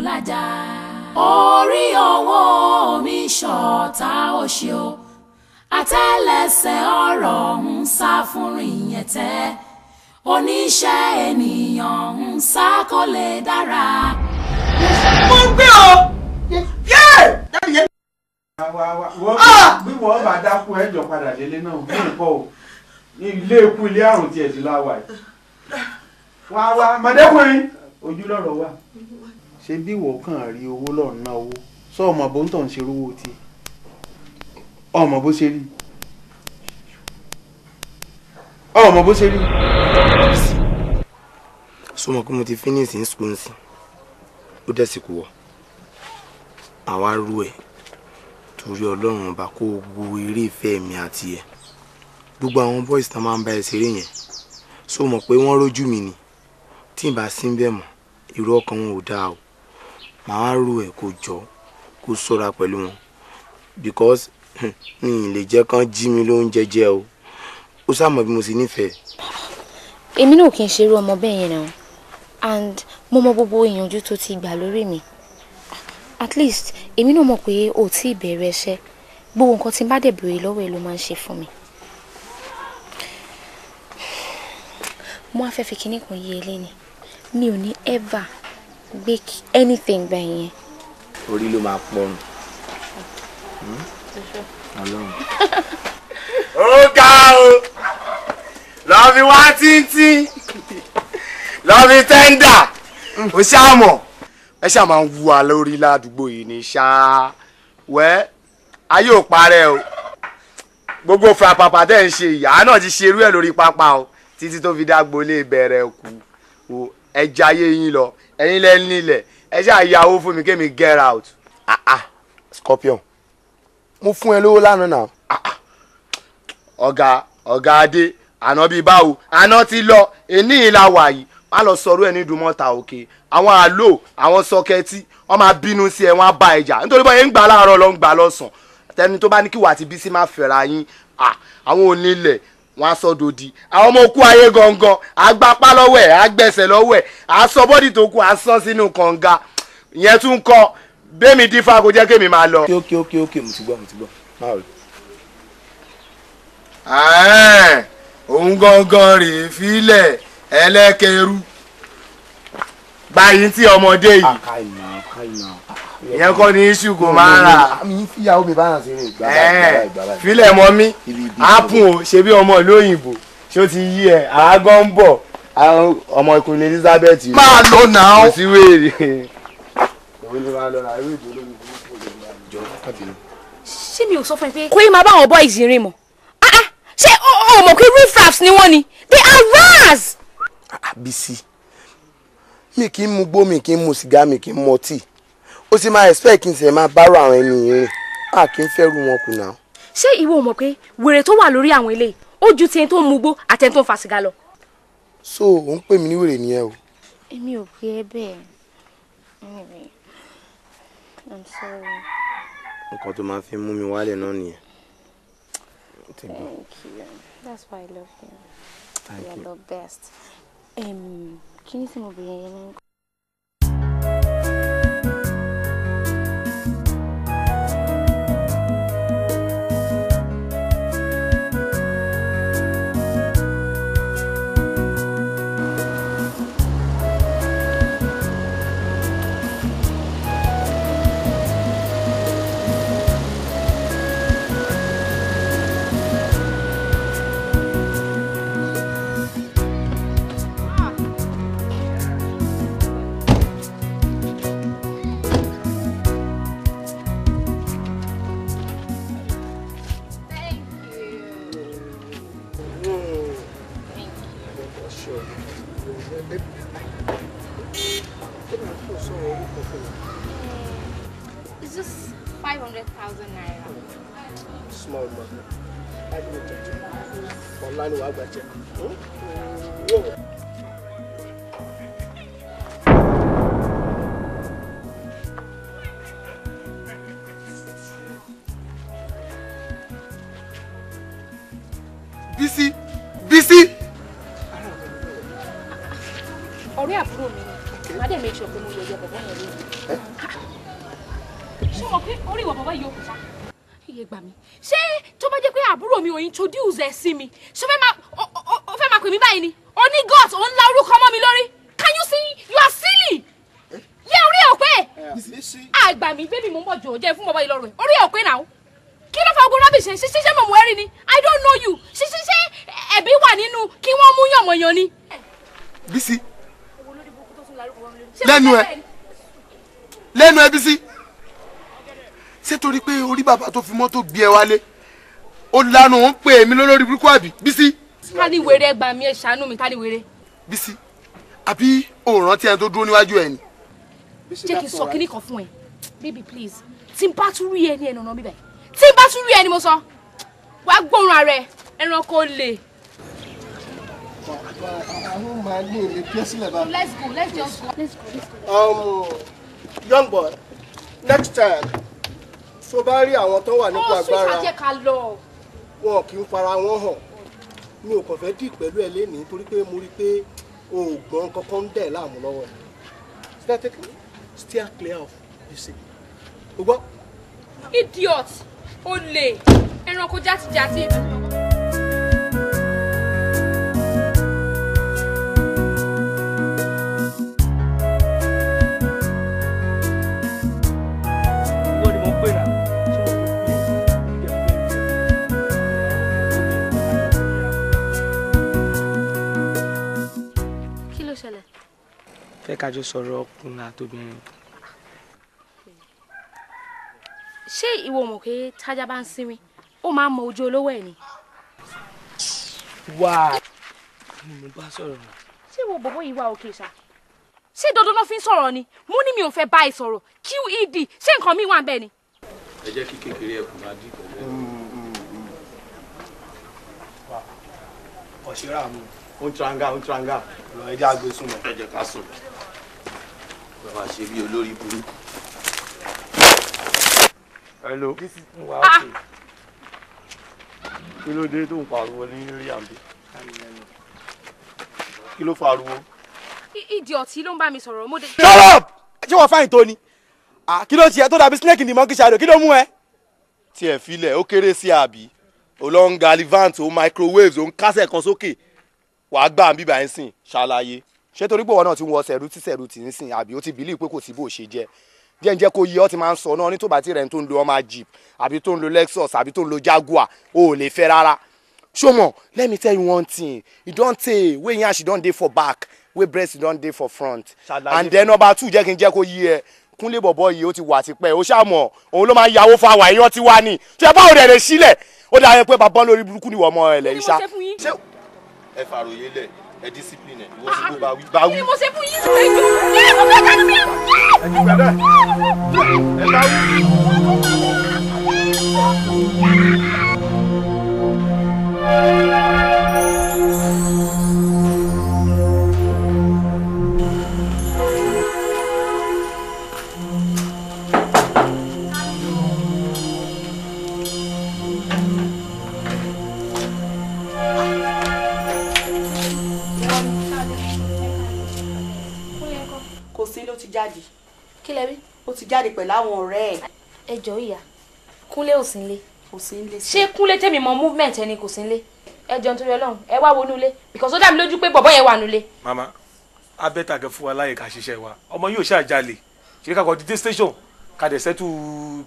lájà. Orí ọwọ́ mi ṣọ̀tá òṣì o, àtẹ́lẹsẹ̀ ọ̀rọ̀ ń sá fún ìyẹ̀tẹ́, oníṣẹ́ ènìyàn ń sá kó lè dára. Mo gbé o! Wíwọ́ bá dákú ẹjọ́ padà délé náà bí nǹkan o ní ilé ikú ilé àrùn tí ẹ̀ ti láwà yìí. Wá mọ̀dẹ́kùnrin ojú lọ́rọ̀ wà. Ṣé bí ìwọ kàn rí owó lọ́rùn náà owó sọ ọmọ bó ń tọ̀ ń ṣe rówó tí ọmọ bó ṣe rí ọmọ bó ṣe rí. Sọmọ pé mo ti finish in school nsìn ó dẹ̀ sì kú wọ àwa rú ẹ̀ torí Ọlọ́run ọba kó wo eré ìfẹ́ mi àti ẹ̀ gbogbo àwọn boys tá máa ń bá ẹ ṣeré yẹn so mọ̀ pé wọ́n rójú mi ni tí n bá sí bẹ́ẹ̀ mọ̀ irú ọkàn wọn ò dáa o màá rú ẹ̀ kó jọ kó ṣọ́ra pẹ̀lú wọn because mi ì lè jẹ́ kán jí mi lóúnjẹ jẹ o ó sàmọ̀ bí mo sì nífẹ̀ẹ́. Èmi náà kì í ṣerú ọmọ bẹ́ẹ̀ yẹn náà and mo mọ gbogbo ìyànjú tó ti gbà lórí mi at least èmi náà mọ̀ pé o tí ì bẹ̀rẹ̀ iṣẹ́ gbogbo nǹkan tí n bá dẹ̀ béèrè lọ́wọ́ ẹ ló máa ń ṣe fún mi. Mo á fẹ́ fi kinní kan yé ẹ lẹ́ni mi ò ní ever gbé anything gbà yẹn. Orí ló máa pọ̀rùn. Ọlọ́run. Ó ga o lọ́ọ̀fi wá títí lọ́ọ̀fi tẹ́ńdà ó ṣàmọ̀ ẹ ṣáà máa ń wu wa lórí ládùúgbò yìí ní ṣáá wẹ́ ayé ò parẹ́ o gbogbo fàpàpà tẹ́ ń ṣe ìyá náà ti ṣerú ẹ̀ lórí pápá o títí tó fi dágbo lè bẹ̀rẹ̀ kú o ẹja ayé yín lọ ẹ̀yin lẹ́ni nílẹ̀ ẹ ṣáà yàwó fún mi kémi get out. Scorpion mo fún ẹ lówó lánàá náà. ọ̀gá adé àná bíi báwo àná ti lọ èní ìlà wà yìí má lọ sọ̀rọ̀ ẹ̀ ní ìdúmọ̀ta òkè àwọn àlò àwọn sọkẹtì wọ́n máa bínú sí ẹ wọ́n á bá ẹjà nítorí bọ́ yẹn ń gbà láàárọ̀ ló ń gbà lọ́sàn tẹni tó bá ní kí wà àti Bísí má fẹ́ra yín àwọn onílẹ̀ wọ́n á sọ dòdì àwọn ọmọ òkú ayé gangan àgbapá lọ́wọ́ ẹ̀ àgbẹ̀sẹ̀ lọ́wọ́ ẹ̀ àsọ bọ́dì tó kù àsọ sínú kànga ìyẹn tún kọ bẹ́ẹ̀mi dífá kó jẹ́ kémi máa lọ. ókè mo ti gbọ́ máa rí. òun gangan rèé fílẹ̀ ẹlẹ́kẹrú gbayín tí ọmọdé yìí ìyẹn kọ́ ní iṣu kò máa rà fílẹ̀ mọ́ mi ápùn o ṣe bí ọmọ ìlú òyìnbó ṣé ó ti yí ẹ àágọ́ ń bọ̀ ọmọ ìkùnrin Elizabeth máa lọ náà sí wéèrè. Ṣé mi ò sọ fún ẹ pé kò yí máa bá àwọn boys rìn mọ́ ṣé o mọ̀ pé riffraffs ni wọ́n ni they are ras. Bísí mi kì í mu gbó mi kì í mu sìgá mi kì í mu ọtí ó sì máa expect kí n sì máa bárò àwọn ẹni rìn kì í fẹ́ rú wọn kù náà. Ṣé ìwọ mọ̀ pé wèrè tó wà lórí àwọn eléyìí ó ju ti ẹni tó ń mu gbó àti ẹni tó ń fa sìgá lọ. So ò ń pè mí ní wèrè nìyẹn o. Èmi ò pè é bẹ́ẹ̀. Anyway, I'm sorry. Nǹkan tó máa fi mú mi wálẹ̀ náà nìyẹn. Thank you. That's why I love you. You're the best. Kí ni tí mo bẹ̀rẹ̀ yẹn ní. It's just 500,000 naira. Small money. I don't check. Online wa gba check. Bísí. Ọ̀rẹ́ àbúrò mi ni. Má dé make sure pé mo yẹ bọ̀bọ̀ yẹn lónìí. ṣé mo pé orí ìwà bàbá yìí ò kù sá. iye gbà mí ṣé tó bá jẹ́ pé àbúrò mi ò introduce ẹ sí mi ṣé ó fẹ́ máa pè mí báyìí ni ó ní gut ó ń la orúkọ mọ́ mi lórí can you see you are silly yẹ orí ẹ̀ ò pé àgbà mi bébì mo ń bọ̀ jò jẹ́ fún bàbá yìí lọ́rùn orí ẹ̀ ò pé náà kí ló fa ogun rọ́bìṣì ṣe mọ̀ mọ́ ẹ́rì ni I don't know you ṣe ẹ̀bí wà nínú kí wọ́n mú yànmọ̀yàn ni. Bísí lẹ́nu ẹ Bísí ṣé torí pé orí bàbá tó fi mọ́tò gbé ẹ wálé ó lánàá ó ń pè mí lólórí burúkú àbí Bísí. ta ni wèrè gbà mí ẹ ṣàánú mi ta ni wèrè. Bísí àbí òun rántí ẹni tó dúró níwájú ẹ ni. jẹ́ kí n sọ kíní kan fún ẹ baby please tí n bá tún rí ẹ ní ẹnu ọ̀nà bíbẹ̀ tí n bá tún rí ẹ ni mo sọ wàá gbóhùn ara ẹ ẹranko lè. àwọn máa ní ilé pẹ́ sílẹ̀ bá. let's go. Young boy, next time tó bá rí àwọn tó wà nípò agbára wọn kì í fara wọn hàn mi ò kàn fẹ́ dì pẹ̀lú ẹ lénìí nítorí pé mo rí pé oògùn kankan ń dẹ̀ láàmú lọ́wọ́ ẹ̀ steer clear of Bísí gbogbo. idiot olè ẹranko játijàti. fẹ́ ká jọ sọ̀rọ̀ ọkùnrin àtobìnrin. ṣé ìwọ mọ̀ pé tájá bá ń sinmi ó máa ń mọ ojú olówó ẹ̀ ni. wá ni mo bá sọ̀rọ̀ náà. ṣé ìwọ bọ̀bọ̀ yìí wà òkè ṣá ṣé dandan náà fi ń sọ̀rọ̀ ni mo ní mi ò fẹ́ bá ẹ sọ̀rọ̀ QED ṣé nǹkan mi wà ń bẹ̀ ni. ẹ jẹ́ kí kékeré ẹ̀kún máa dì pẹ̀lú ẹ̀. ọ̀ṣẹ́rà mi ó ń tranga lọ ẹjẹ́ àgbẹ̀ sùn lọ. ẹ jẹ́ ká sùn lọ máa ṣe bí olórí burúkú. hello kí ló dé tó ń pariwo ní rí àǹbí kí ló fariwo. ìdí ọtí ló ń bá mi sọ̀rọ̀ mo dé. shut up ṣé wọ́n fáyìn tó ni kí ló tiẹ̀ tó dàbí snake ní monkey shadow kí ló mú ẹ. tí ẹ filẹ̀ ó kéré sí àbí ó lọ ń galivant ó microwaves ó ń kásẹ̀ kan sókè wàá gbà ń bíbá ẹ̀ ń sìn ṣàlàyé. ṣé torí pé wọn náà ti wọ sẹ̀rù tí ń sìn àbí ó ti bìlí pé kò sí bó ṣe jẹ́ jẹ́ kó yẹ ọ́ ti máa ń sọ náà ní tó bá ti rẹ̀ tó ń lo ọmọ jeep àbí tó ń lo Lexus àbí tó ń lo Jaguar o ò lè fẹ́ rárá. ṣọmọ let me tell you one thing e don tey wey yansh don dey for back wey breast don dey for front and then number 2 jẹ́ kí n jẹ́ kó yí ẹ Kúnlé bọ̀bọ̀ yìí ó ti wà tipẹ́ ó ṣàmọ̀ òun ló máa ń yàwó fáwọn èèyàn tí wá ní tí ẹ bá òde rẹ̀ sílẹ̀ ó dáa pé bàbá lórí burúkú ni wọ́n mọ ẹ̀ lẹ́yìn ṣá. ẹ fàròyé lẹ ẹ discipline ẹ ìwọ sí ló bá wí. ni mo ṣe fún yín sí ẹjọ́ mo fẹ́ ká sí ẹ. ẹ ti gbẹdẹ ẹ bá wí. jáde. Kí lẹ rí? Ó ti jáde pẹ̀lú àwọn ọ̀rẹ́ ẹ̀. Ẹ jọ̀ọ́ ìyá, Kúnlé ò sí nílé. Kò sí nílé. Ṣé Kúnlé tèmi mọ movement ẹni kò sí nílé? Ẹ jọ̀ọ́ nítorí Ọlọ́run, ẹ wá wọnú ilé because ó dá mi lójú pé bọ̀bọ́ yẹn wà nílé. Mama, abẹ́ta gẹ fún wa láyè ká ṣiṣẹ́ wa. Ọmọ yóò ṣàjálè. Ṣé ká kọ́ dídé station ká dẹ̀ sẹ́tù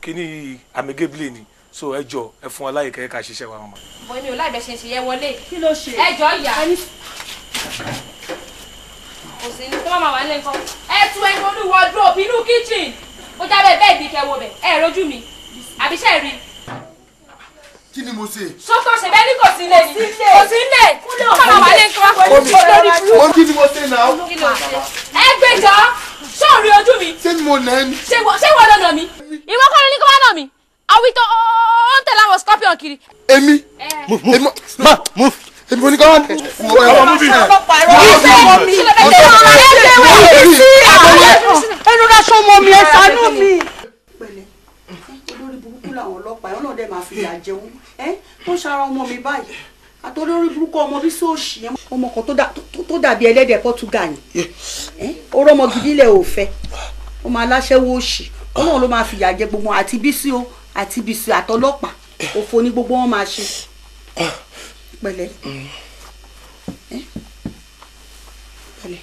kíní amigably ni. So ẹ jọ̀ọ́ ẹ fún wa láyè kẹ́ ká ṣiṣẹ́ wa mama. Bọ̀ èmi ò láì bẹ́ ṣe ṣe yẹ wọlé. Kí ló ṣe? Ẹ jọ̀ọ́ ìyá. Kò sí ní tó máa wà nílé nǹkan. Ẹ tú ẹni olú wardrobe inú kitchen. Ó jábẹ́ bẹ́ẹ̀ bí kẹwo bẹ̀. Ẹ rojú mi. Àbí ṣe rí. Kí ni mo ṣe? Sọ́kọ̀ ṣe bẹ́ẹ̀ ní kò sí ilé ni. Kò sí ilé. Ó máa wà nílé nǹkan. Mo kí ni mo ṣe náà? Kí ló ṣe? Ẹ gbẹjọ. Sọ́ọ̀rì ojú mi. Ṣé ni mo nà ẹ́ ni? Ṣé wọ́n lọ́nà mi? Ìwọ kọ́ ló ní kó wá nà mí. Àwí tó ń tẹ̀lé àwọn scorpion kiri. Èmi? Move. Èmi mo ní kọ́ wá. Ẹnu ra sọmọ mi ẹ ṣàánú mi. Pẹ̀lẹ́, olórí burúkú làwọn ọlọ́pàá ẹ̀ náà dẹ̀ máa fi ìyà jẹun. Tó ṣara ọmọ mi báyìí. Àtọ́lórí burúkú ọmọ bí sóòṣì yẹn. Ọmọ kan tó dàbí ẹlẹ́dẹ̀ Pọ́túgà yẹn. Oró ọmọ gidi lẹ̀ ò fẹ́. ọmọ aláṣẹ́wó òṣì Ọlọ́run ló máa fìyà jẹ gbogbo àti Bísí o àti Bísí àtọlọ́pàá òfò ní gbogbo wọn máa ṣe pẹ̀lẹ́ pẹ̀lẹ́.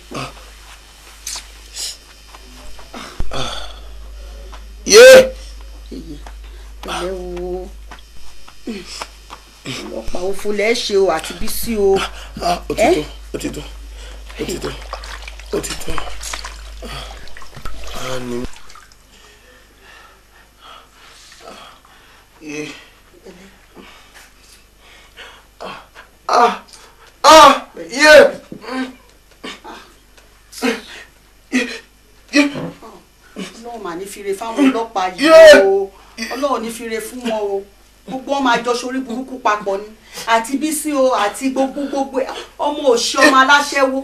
pẹ̀lẹ́ o ọlọ́pàá òfò lẹ ṣe o àti Bísí o. ó ti tó Ọlọ́run mà ní fire fáwọn ọlọ́pàá yìí o Ọlọ́run ní fire fún wọn o gbogbo wọn máa jọ sórí burúkú papọ̀ ni àti Bísí o àti gbogbo ọmọ òṣì ọmọ aláṣẹ́wó